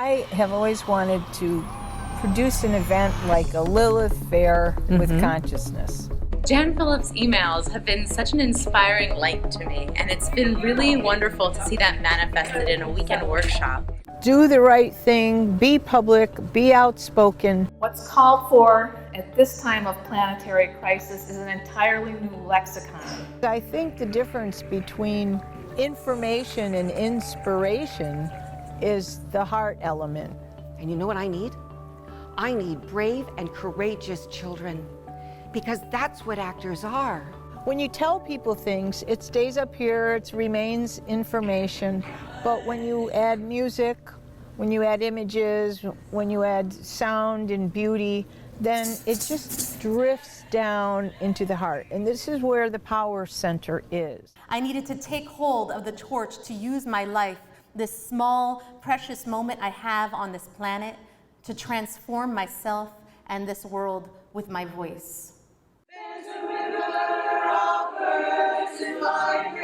I have always wanted to produce an event like a Lilith Fair with consciousness. Jan Phillips' emails have been such an inspiring light to me, and it's been really wonderful to see that manifested in a weekend workshop. Do the right thing, be public, be outspoken. What's called for at this time of planetary crisis is an entirely new lexicon. I think the difference between information and inspiration is the heart element. And you know what I need? I need brave and courageous children, because that's what actors are. When you tell people things, it stays up here, it remains information, but when you add music, when you add images, when you add sound and beauty, then it just drifts down into the heart. And this is where the power center is. I needed to take hold of the torch to use my life, this small, precious moment I have on this planet, to transform myself and this world with my voice. There's a river of birds in migration,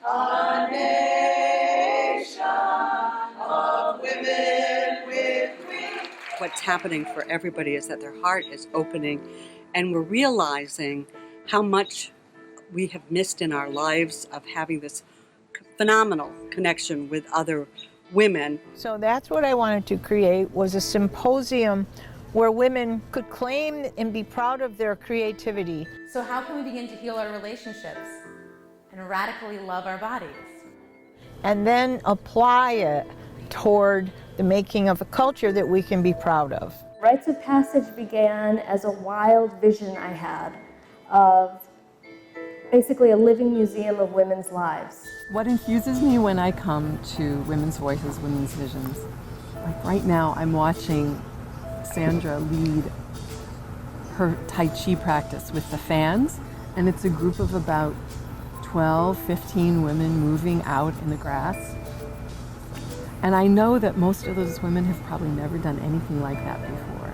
a nation of women with wings. What's happening for everybody is that their heart is opening, and we're realizing how much we have missed in our lives of having this phenomenal connection with other women. So that's what I wanted to create, was a symposium where women could claim and be proud of their creativity. So how can we begin to heal our relationships and radically love our bodies? And then apply it toward the making of a culture that we can be proud of. Rites of Passage began as a wild vision I had of basically a living museum of women's lives. What infuses me when I come to Women's Voices, Women's Visions, like right now I'm watching Sandra lead her Tai Chi practice with the fans, and it's a group of about 12, 15 women moving out in the grass. And I know that most of those women have probably never done anything like that before.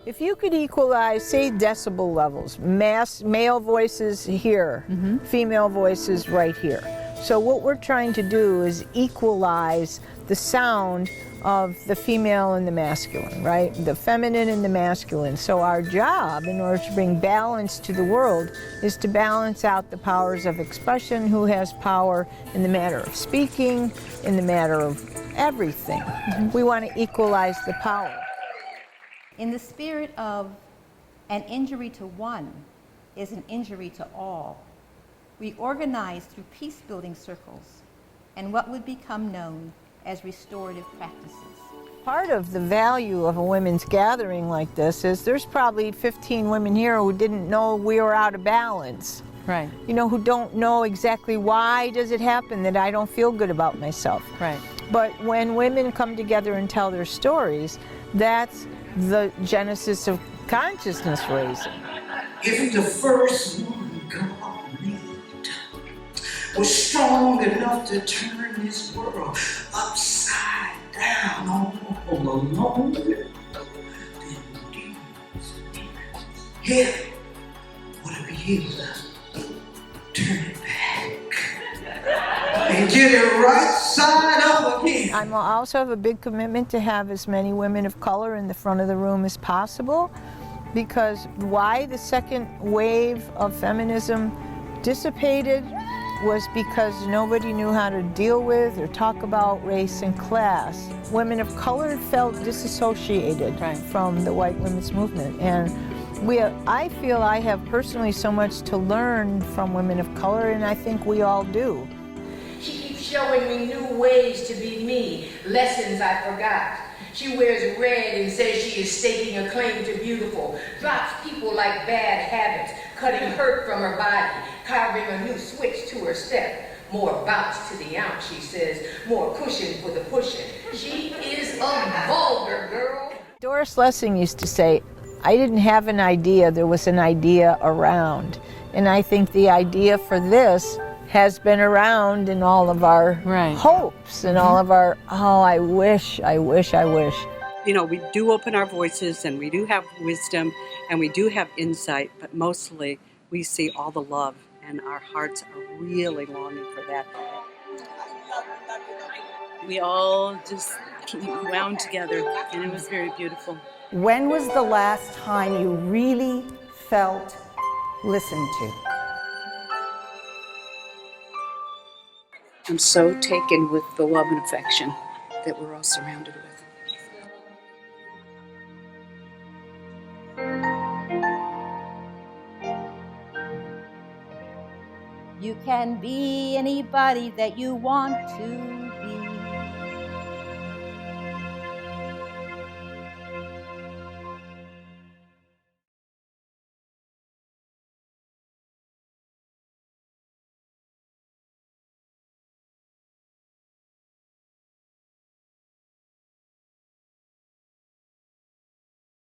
If you could equalize, say, decibel levels, male voices here, female voices right here. So what we're trying to do is equalize the sound of the female and the masculine, right? The feminine and the masculine. So our job, in order to bring balance to the world, is to balance out the powers of expression, who has power in the matter of speaking, in the matter of everything. We want to equalize the power. In the spirit of an injury to one is an injury to all, we organized through peace-building circles and what would become known as restorative practices. Part of the value of a women's gathering like this is there's probably 15 women here who didn't know we were out of balance. Right. You know, who don't know exactly why does it happen that I don't feel good about myself. Right. But when women come together and tell their stories, that's the genesis of consciousness raising. If the first one God made was strong enough to turn this world upside down all alone, then heaven would have been able to turn it back and get it right side up again. I also have a big commitment to have as many women of color in the front of the room as possible, because why the second wave of feminism dissipated was because nobody knew how to deal with or talk about race and class. Women of color felt disassociated from the white women's movement, and I feel I have personally so much to learn from women of color, and I think we all do. She keeps showing me new ways to be me, lessons I forgot. She wears red and says she is staking a claim to beautiful, drops people like bad habits, cutting hurt from her body, carving a new switch to her step. More bounce to the ounce, she says, more cushion for the pushing. She is a vulgar girl. Doris Lessing used to say, I didn't have an idea, there was an idea around. And I think the idea for this has been around in all of our hopes and all of our, oh, I wish. You know, we do open our voices and we do have wisdom and we do have insight, but mostly we see all the love and our hearts are really longing for that. we all just wound together, and it was very beautiful. When was the last time you really felt listened to? I'm so taken with the love and affection that we're all surrounded with. You can be anybody that you want to.